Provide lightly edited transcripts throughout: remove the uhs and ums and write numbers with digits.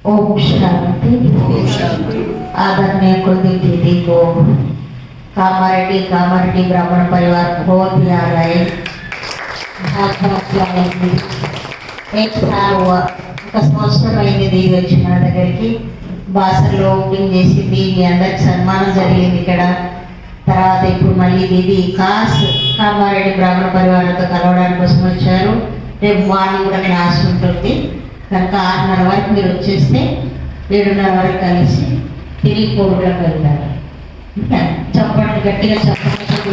ओम शांति। आदरणीय कुलदीप दीदी को कामारेड्डी ब्राह्मण परिवार बहुत याद आए। एक साल हुआ సంవత్సరమైంది దిగి వచ్చిన దగ్గరికి బాసర్లో ఓపెనింగ్ చేసింది. మీ అందరికి సన్మానం జరిగింది ఇక్కడ. తర్వాత ఇప్పుడు మళ్ళీ దీది కామారెడ్డి బ్రాహ్మణ పరివారంతో కలవడానికి కోసం వచ్చారు. రేపు మార్నింగ్ కూడా క్లాస్ ఉంటుంది కనుక 6:30 వరకు మీరు వచ్చేస్తే 7:30 వరకు కలిసి తిరిగి ప్రోగ్రాం వెళ్తారు. చప్పట్లు గట్టిగా చప్పట్లు.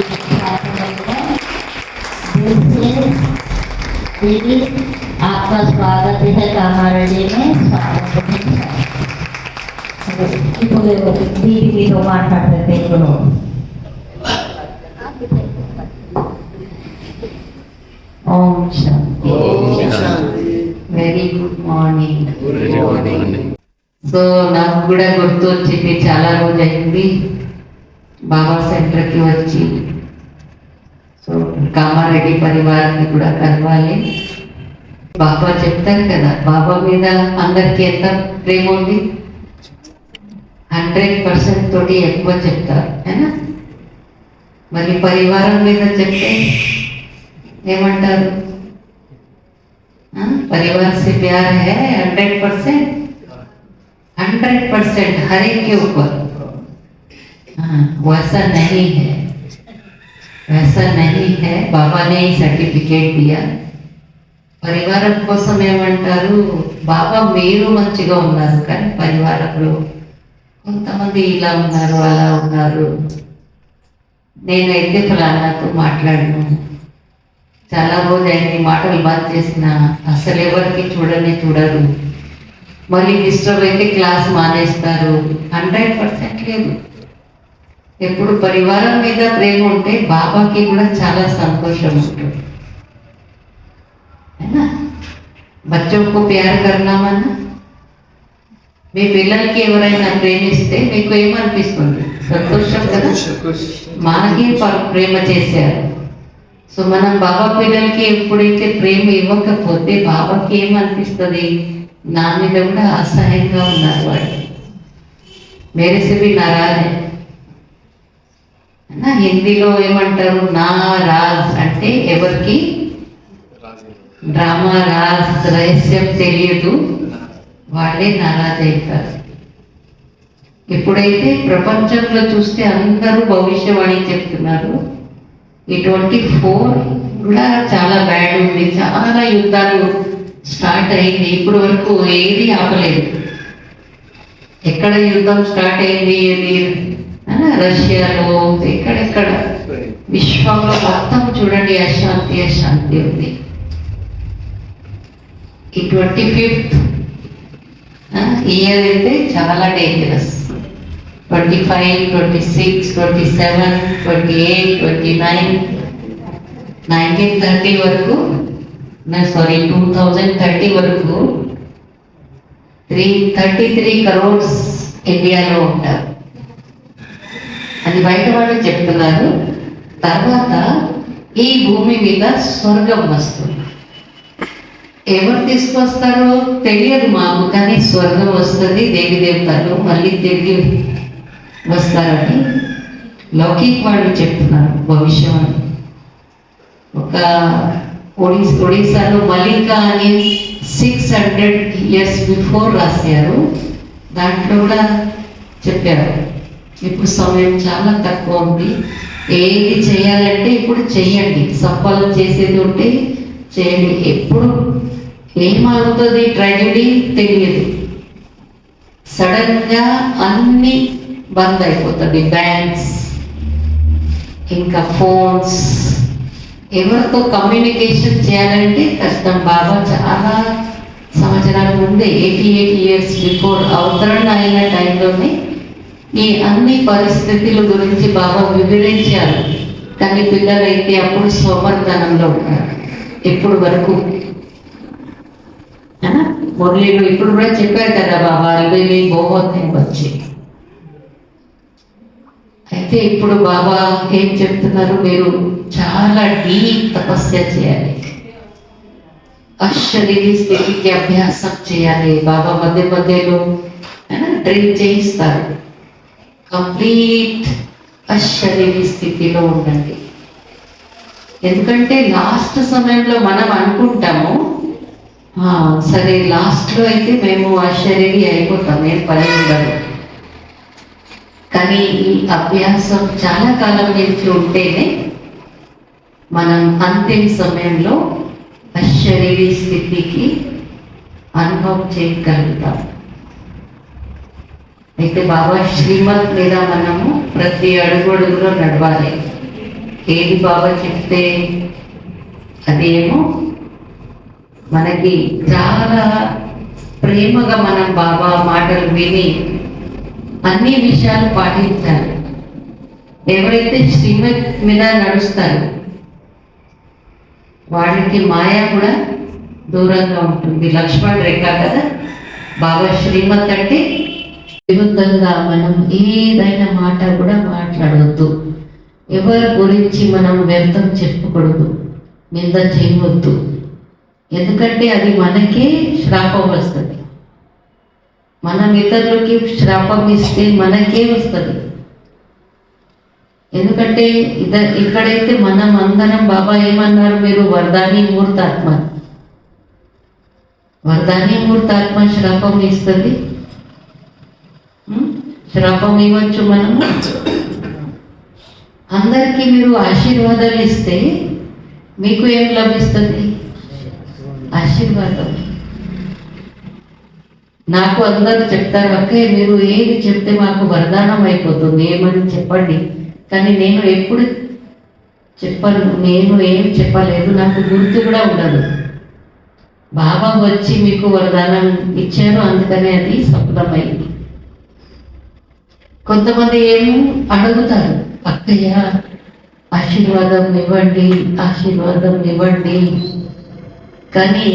दीदी आपका स्वागत है कामारेड्डी में। ఇప్పుడు दीदी మీతో మాట్లాడుతుంది ఇప్పుడు. ఓం శాంతి. Very good morning. సో నాకు కూడా గుర్తు వచ్చింది, చాలా రోజు అయింది బాబా సెంటర్కి వచ్చి. సో కామారెడ్డి పరివారాన్ని కూడా కలవాలి. బాబా చెప్తారు కదా, బాబా మీద అందరికీ ఎంత ప్రేమ ఉంది, 100% తోటి ఎక్కువ చెప్తారు అయినా. మరి పరివారం మీద చెప్తే ఏమంటారు? परिवार से प्यार है 100%, 100% हर एक के ऊपर। वैसा नहीं है, वैसा नहीं है. बाबा ने ही सर्टिफिकेट दिया. పరివారం కోసం ఏమంటారు? బాబా మీరు మంచిగా ఉన్నారు కానీ పరివారంలో కొంతమంది ఇలా ఉన్నారు, అలా ఉన్నారు. నేనైతే ఫలానాతో మాట్లాడను, చాలా రోజు అయింది, మాటలు బంద్ చేసిన, అసలు ఎవరికి చూడరు, మళ్ళీ డిస్టర్బ్ అయితే క్లాస్ మానేస్తారు. 100% లేదు. ఎప్పుడు పరివారం మీద ప్రేమ ఉంటే బాబాకి కూడా చాలా సంతోషం ఉంటుంది. బచ్చోं को प्यार करना మన్నా, మీ పిల్లలకి ఎవరైనా ప్రేమిస్తే మీకు ఏమనిపిస్తుంది? సంతోషం కదా. మనకి ప్రేమ చేశారు. సో మనం బాబా పిల్లలకి ఎప్పుడైతే ప్రేమ ఇవ్వకపోతే బాబాకి ఏమనిపిస్తుంది? నా మీద కూడా అసహ్యంగా ఉన్నారు వాళ్ళు, మేరే సే భీ నారాజ్ హై. హిందీలో ఏమంటారు? నారాజ్ అంటే ఎవరికి డ్రామా రాజ్ రహస్యం తెలియదు, వాళ్ళే నారాజ్ అవుతారు. ఎప్పుడైతే ప్రపంచంలో చూస్తే అందరూ భవిష్యవాణి చెప్తున్నారు. ఈ 24 కూడా చాలా బ్యాడ్ ఉంది, చాలా యుద్ధాలు స్టార్ట్ అయింది. ఇప్పుడు వరకు ఏది ఆపలేదు. ఎక్కడ యుద్ధం స్టార్ట్ అయింది? రష్యాలో, ఎక్కడెక్కడ విశ్వంలో మొత్తం చూడండి అశాంతి ఉంది. ఈ 25th ఇయర్ అయితే చాలా డేంజరస్. 25, 26, 27, 28, 29, 1930 వరకు 2030 వరకు 33 crores ఇండియాలో ఉంటారు. అది బయట వాళ్ళు చెప్తున్నారు. తర్వాత ఈ భూమి మీద స్వర్గం వస్తుంది. ఎవరు తీసుకొస్తారో తెలియదు మాకు, కానీ స్వర్గం వస్తుంది. దేవి దేవతలు మళ్ళీ తిరిగి వస్తారని లౌకిక్ వాళ్ళు చెప్తున్నారు భవిష్యవాణి. ఒక ఒడిశాలో మలికా అని 600 years బిఫోర్ రాశారు. దాంట్లో కూడా చెప్పారు ఇప్పుడు సమయం చాలా తక్కువ ఉంది, ఏది చేయాలంటే ఇప్పుడు చెయ్యండి, సంపాదన చేసేది ఉంటే చేయండి. ఎప్పుడు ఏమవుతుంది ట్రాజెడీ తెలియదు. సడన్ గా అన్ని బంద్ అయిపోతుంది, బ్యాంక్స్, ఇంకా ఫోన్స్. ఎవరితో కమ్యూనికేషన్ చేయాలంటే కష్టం. బాబా చాలా సంవత్సరాల ముందే 88 years బిఫోర్ అవతరణ అయిన టైంలోనే ఈ అన్ని పరిస్థితుల గురించి బాబా వివరించారు. కానీ పిల్లలైతే అప్పుడు సోమర్ధనంలో ఉన్నారు. ఇప్పుడు వరకు మురళీలు ఇప్పుడు కూడా చెప్పారు కదా బాబా, ఇవి బహుమతి వచ్చి. అయితే ఇప్పుడు బాబా ఏం చెప్తున్నారు? మీరు చాలా డీప్ తపస్య చేయాలి. అశరీరి స్థితికి అభ్యాసం చేయాలి. బాబా మధ్య మధ్యలో డ్రిల్ చేయిస్తారు. కంప్లీట్ అశరీరి స్థితిలో ఉండండి. ఎందుకంటే లాస్ట్ సమయంలో మనం అనుకుంటాము సరే లాస్ట్లో అయితే మేము అశరీరి అయిపోతాం, ఏం పని ఉండదు. కానీ ఈ అభ్యాసం చాలా కాలం నుంచి ఉంటేనే మనం అంతిమ సమయంలో అశరీరి స్థితికి అనుభవం చేయగలుగుతాం. అయితే బాబా శ్రీమత్ మీద మనము ప్రతి అడుగులో నడవాలి. ఏది బాబా చెప్తే అదేమో మనకి చాలా ప్రేమగా మనం బాబా మాటలు విని అన్ని విషయాలు పాటించాలి. ఎవరైతే శ్రీమత్ మీద నడుస్తారు వాడికి మాయ కూడా దూరంగా ఉంటుంది. లక్ష్మణ్ రేఖ కదా బాబా శ్రీమత్ అంటే విరుద్ధంగా మనం ఏదైనా మాట కూడా మాట్లాడవద్దు. ఎవరి గురించి మనం వ్యర్థం చెప్పకూడదు, నింద చేయవద్దు. ఎందుకంటే అది మనకే శ్రాపం వస్తుంది. మనం ఇతరులకి శ్రాపం ఇస్తే మనకే వస్తుంది. ఎందుకంటే ఇక్కడైతే మనం అందరం బాబా ఏమన్నారు, మీరు వరదాని మూర్తాత్మ, వరదాని మూర్తాత్మ శ్రాపం ఇస్తుంది. శ్రాపం ఇవ్వచ్చు మనము. అందరికీ మీరు ఆశీర్వాదాలు ఇస్తే మీకు ఏం లభిస్తుంది? ఆశీర్వాదం. నాకు అందరు చెప్తారు, అక్కే మీరు ఏది చెప్తే మాకు వరదానం అయిపోతుంది, ఏమని చెప్పండి. కానీ నేను ఎప్పుడు చెప్పను, నేను ఏం చెప్పలేదు, నాకు గుర్తు కూడా ఉండదు. బాబా వచ్చి మీకు వరదానం ఇచ్చారు, అందుకనే అది సఫలమైంది. కొంతమంది ఏమో అడుగుతారు, అక్కయ్య ఆశీర్వాదం ఇవ్వండి, ఆశీర్వాదం ఇవ్వండి. కానీ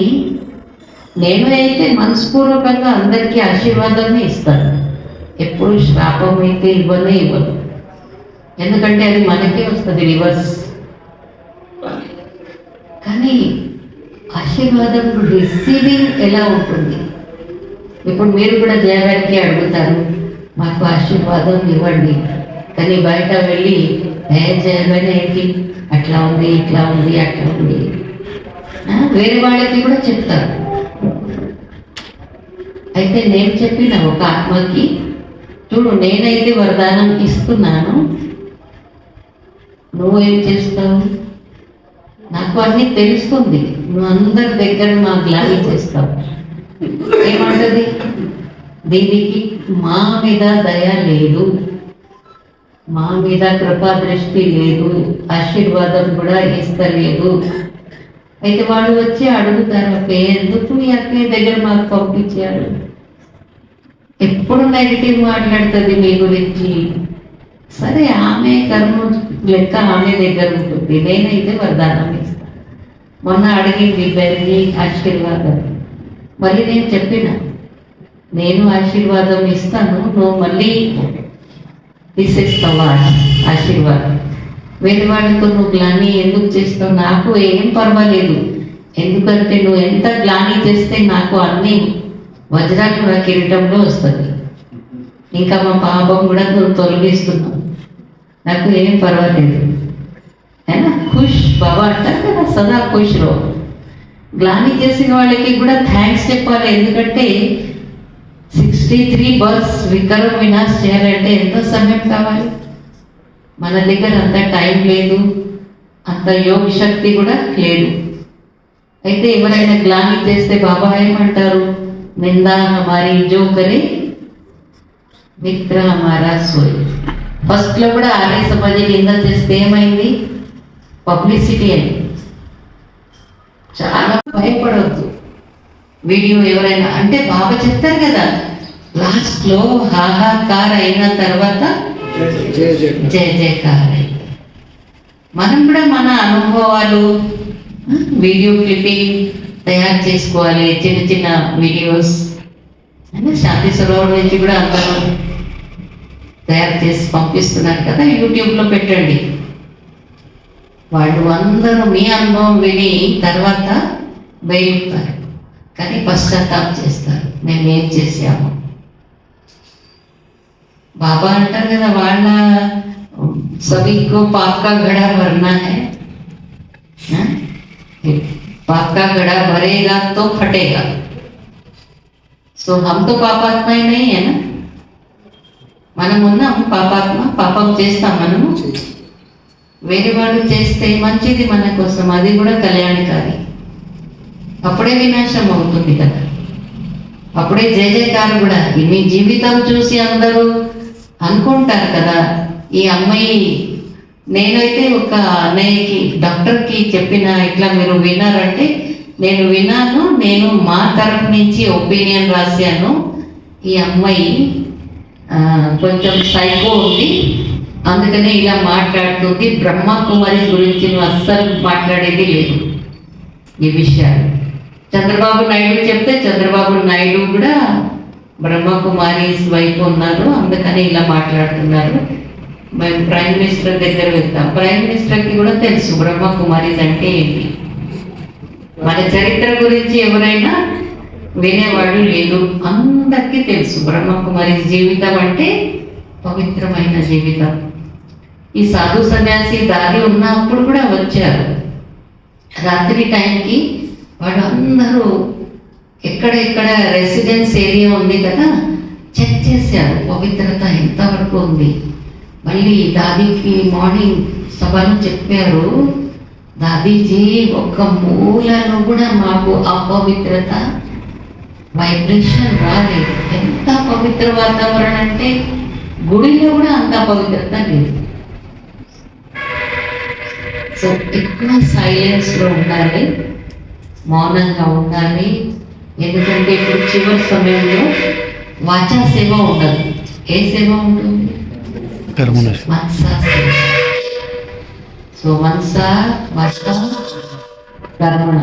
నేను అయితే మనస్పూర్వకంగా అందరికీ ఆశీర్వాదాన్ని ఇస్తాను. ఎప్పుడు శ్రాపం అయితే ఇవ్వనే ఇవ్వను. ఎందుకంటే అది మనకే వస్తుంది రివర్స్. కానీ ఆశీర్వాదం రిసీవింగ్ ఎలా ఉంటుంది? ఇప్పుడు మీరు కూడా జయగారికి అడుగుతారు, మాకు ఆశీర్వాదం ఇవ్వండి. కానీ బయట వెళ్ళి జయగారి ఏంటి అట్లా ఉంది, ఇట్లా ఉంది, అట్లా ఉంది, వేరే వాళ్ళకి కూడా చెప్తారు. అయితే నేను చెప్పిన ఒక ఆత్మకి, చూడు నేనైతే వరదానం ఇస్తున్నాను, నువ్వేం చేస్తావు? నాకు అన్నీ తెలుస్తుంది, నువ్వు అందరి దగ్గర మా గ్లాని చేస్తావు. ఏమంటది? దీనికి మా మీద దయ లేదు, మా మీద కృపా దృష్టి లేదు, ఆశీర్వాదం కూడా ఇస్తలేదు. అయితే వాళ్ళు వచ్చి అడుగుతారు, అక్కే ఎందుకు మీ అక్కయ్య దగ్గర మాకు పంపించారు? ఎప్పుడు నెగిటివ్ మాట్లాడుతుంది మీ గురించి. సరే ఆమె కర్మ లెక్క ఆమె దగ్గర ఉంటుంది, నేనైతే వరదానం ఇస్తాను. మొన్న అడిగింది ఇద్దరిని ఆశీర్వాదం. మళ్ళీ నేను చెప్పిన, నేను ఆశీర్వాదం ఇస్తాను, నువ్వు మళ్ళీ తీసేస్తావా ఆశీర్వాదం? వేరే వాళ్ళతో నువ్వు గ్లాని ఎందుకు చేస్తావు? నాకు ఏం పర్వాలేదు, ఎందుకంటే నువ్వు ఎంత గ్లాని చేస్తే నాకు అన్ని వజ్రాలు నా కిరీటంలో వస్తుంది. ఇంకా మా పాపం కూడా నువ్వు తొలగిస్తున్నావు, నాకు ఏం పర్వాలేదు. అయినా ఖుష్ బాబా అంటారు కదా, సదా ఖుష్లో. గ్లాని చేసిన వాళ్ళకి కూడా థ్యాంక్స్ చెప్పాలి. ఎందుకంటే 63 బర్త్స్ వికరం వినాశ్ చేయాలంటే ఎంతో సమయం కావాలి. మన దగ్గర అంత టైం లేదు, అంత యోగ శక్తి కూడా లేదు. అయితే ఎవరైనా గ్లాని చేస్తే బాబా ఏమంటారు, నిందా హమారీ జో కరే మిత్ర హమారా సోయ్. ఫస్ట్లో కూడా ఆర్య సమాజం నింద చేస్తే ఏమైంది? పబ్లిసిటీ అయింది. చాలా భయపడవద్దు. వీడియో ఎవరైనా అంటే బాబా చెప్తారు కదా, లాస్ట్లో హాహాకార్ అయిన తర్వాత జయ జయకార్ అయింది. మనం కూడా మన అనుభవాలు వీడియో క్లిప్పింగ్ తయారు చేసుకోవాలి, చిన్న చిన్న వీడియోస్. శాంతి సరోవర్ నుంచి కూడా అందరూ తయారు చేసి పంపిస్తున్నారు కదా, యూట్యూబ్లో పెట్టండి. వాళ్ళు అందరూ మీ అనుభవం విని తర్వాత వేలుతారు, కానీ పశ్చాత్తాపం చేస్తారు, మేము ఏం చేసాము. బాబా అంటారు కదా, వాళ్ళ సభీకో పాప్ కా గడా భరనా హై, पाप का घड़ा भरेगा तो फटेगा. సో हम तो పాపాత్మ ही नहीं है ना, మనం ఉన్నాం పాపాత్మ, పాపం చేస్తాం మనము. వేరే వాళ్ళు చేస్తే మంచిది మన కోసం, అది కూడా కళ్యాణకారి. అప్పుడే వినాశం అవుతుంది కదా, అప్పుడే జయ జయకారు కూడా. మీ జీవితం చూసి అందరూ అనుకుంటారు కదా, ఈ అమ్మాయి, నేనైతే ఒక అన్నయ్యకి డాక్టర్కి చెప్పిన, ఇట్లా మీరు విన్నారంటే నేను విన్నాను, నేను మా తరఫు నుంచి ఒపీనియన్ రాశాను. ఈ అమ్మాయి కొంచెం సైకో ఉంది, అందుకనే ఇలా మాట్లాడుతుంది. బ్రహ్మకుమారి గురించి నువ్వు అస్సలు మాట్లాడేది లేదు ఈ విషయాలు. చంద్రబాబు నాయుడు చెప్తే చంద్రబాబు నాయుడు కూడా బ్రహ్మకుమారి వైపు ఉన్నారు, అందుకని ఇలా మాట్లాడుతున్నారు. మేము ప్రైమ్ మినిస్టర్ దగ్గర వెళ్తాం, ప్రైమ్ మినిస్టర్కి కూడా తెలుసు బ్రహ్మకుమారీస్ అంటే ఏంటి. మన చరిత్ర గురించి ఎవరైనా వినేవాడు లేదు, అందరికీ తెలుసు బ్రహ్మకుమారి జీవితం అంటే పవిత్రమైన జీవితం. ఈ సాధు సన్యాసి దాది ఉన్నప్పుడు కూడా వచ్చారు రాత్రి టైంకి. వాళ్ళు అందరూ ఎక్కడెక్కడ రెసిడెన్స్ ఏరియా ఉంది కదా చెక్ చేశారు, పవిత్రత ఎంతవరకు ఉంది. మళ్ళీ దాదీకి మార్నింగ్ సభలో చెప్పారు, దాదీజీ ఒక్క మూలను కూడా మాకు అపవిత్రత వైబ్రేషన్ రాలేదు. ఎంత పవిత్ర వాతావరణం అంటే గుడిలో కూడా అంత పవిత్రత లేదు. సో ఎక్కువ సైలెన్స్లో ఉండాలి, మౌనంగా ఉండాలి. ఎందుకంటే ఇప్పుడు చివరి సమయంలో వాచా సేవ ఉండదు. ఏ సేవ ఉంటుంది? మనసా సేవ. సో మనసా వాచ కర్మణ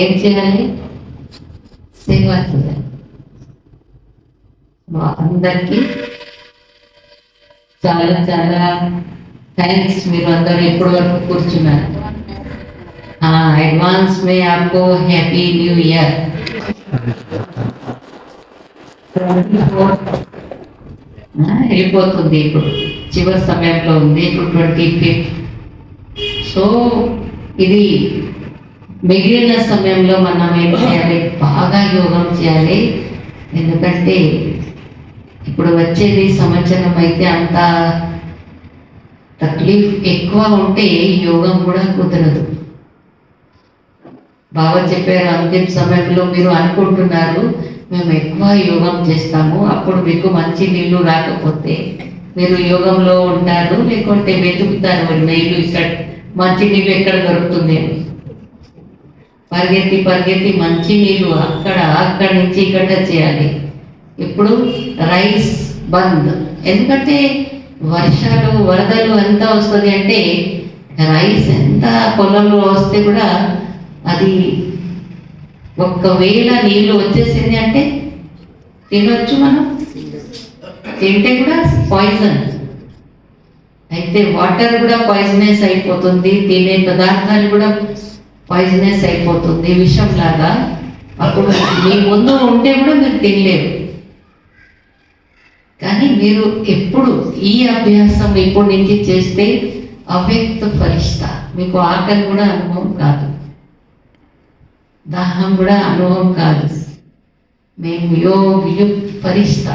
ఏం చేయాలి? సేవ చేయాలి. అందరికీ చాలా చాలా థ్యాంక్స్. మీరు అందరూ ఎప్పటి వరకు కూర్చున్నారు. అడ్వాన్స్ మే ఆప్కో హ్యాపీ న్యూ ఇయర్. వెళ్ళిపోతుంది, ఇప్పుడు చివరి సమయంలో ఉంది, ఇప్పుడు 25th. సో ఇది మిగిలిన సమయంలో మనం ఏం చేయాలి? బాగా యోగం చేయాలి. ఎందుకంటే ఇప్పుడు వచ్చేది సంవత్సరం అయితే అంత తక్లీఫ్ ఎక్కువ ఉంటే యోగం కూడా కుదరదు. బాబా చెప్పారు, అంతిమ సమయంలో మీరు అనుకుంటున్నారు మేము ఎక్కువ యోగం చేస్తాము, అప్పుడు మీకు మంచి నీళ్లు రాకపోతే మీరు యోగంలో ఉంటారు, లేకుంటే వెతుకుతారు నీళ్లు, ఇక్కడ మంచి నీళ్ళు ఎక్కడ దొరుకుతుంది అని. పరిగెత్తి పరిగెత్తి మంచి నీళ్ళు అక్కడి నుంచి ఇక్కడ చేయాలి. ఇప్పుడు రైస్ బంద్, ఎందుకంటే వర్షాలు వరదలు ఎంత వస్తుంది అంటే రైస్ ఎంత పొలంలో వస్తే కూడా అది ఒకవేళ నీళ్ళు వచ్చేసింది అంటే తినొచ్చు, మనం తింటే కూడా పాయిజన్ అయితే వాటర్ కూడా పాయిజనస్ అయిపోతుంది, తినే పదార్థాలు కూడా పాయిజనస్ అయిపోతుంది, విషం లాగా. అప్పుడు మీ ముందు ఉంటే కూడా మీరు తినలేరు. కానీ మీరు ఎప్పుడు ఈ అభ్యాసం ఇప్పుడు నుంచి చేస్తే అవ్యక్త ఫలిష్ట, మీకు ఆకలి కూడా అనుభవం కాదు, దాహం కూడా అనుభవం కాదు. మేము యుక్త ఫలిష్ట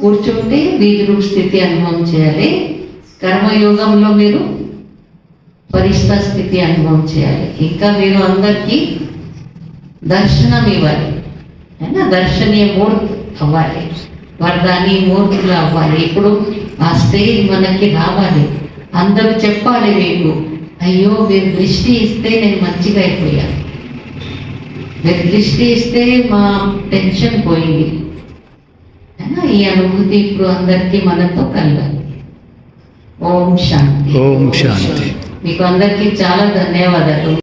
కూర్చుంటే బీజరూప స్థితి అనుభవం చేయాలి. కర్మయోగంలో మీరు ఫలిష్ట స్థితి అనుభవం చేయాలి. ఇంకా మీరు అందరికీ దర్శనం ఇవ్వాలి, దర్శనీయ మూర్తి అవ్వాలి, వరదాని మూర్తులు అవ్వాలి. ఇప్పుడు ఆ స్టేజ్ మనకి రావాలి, అందరూ చెప్పాలి మీకు, అయ్యో మీరు దృష్టి ఇస్తే నేను మంచిగా అయిపోయాను, మీరు దృష్టి ఇస్తే మా టెన్షన్ పోయింది. ఈ అనుభూతి ఇప్పుడు అందరికీ మనతో కలగాలి. ఓం శాంతి. ఓం శాంతి. మీకు అందరికీ చాలా ధన్యవాదాలు.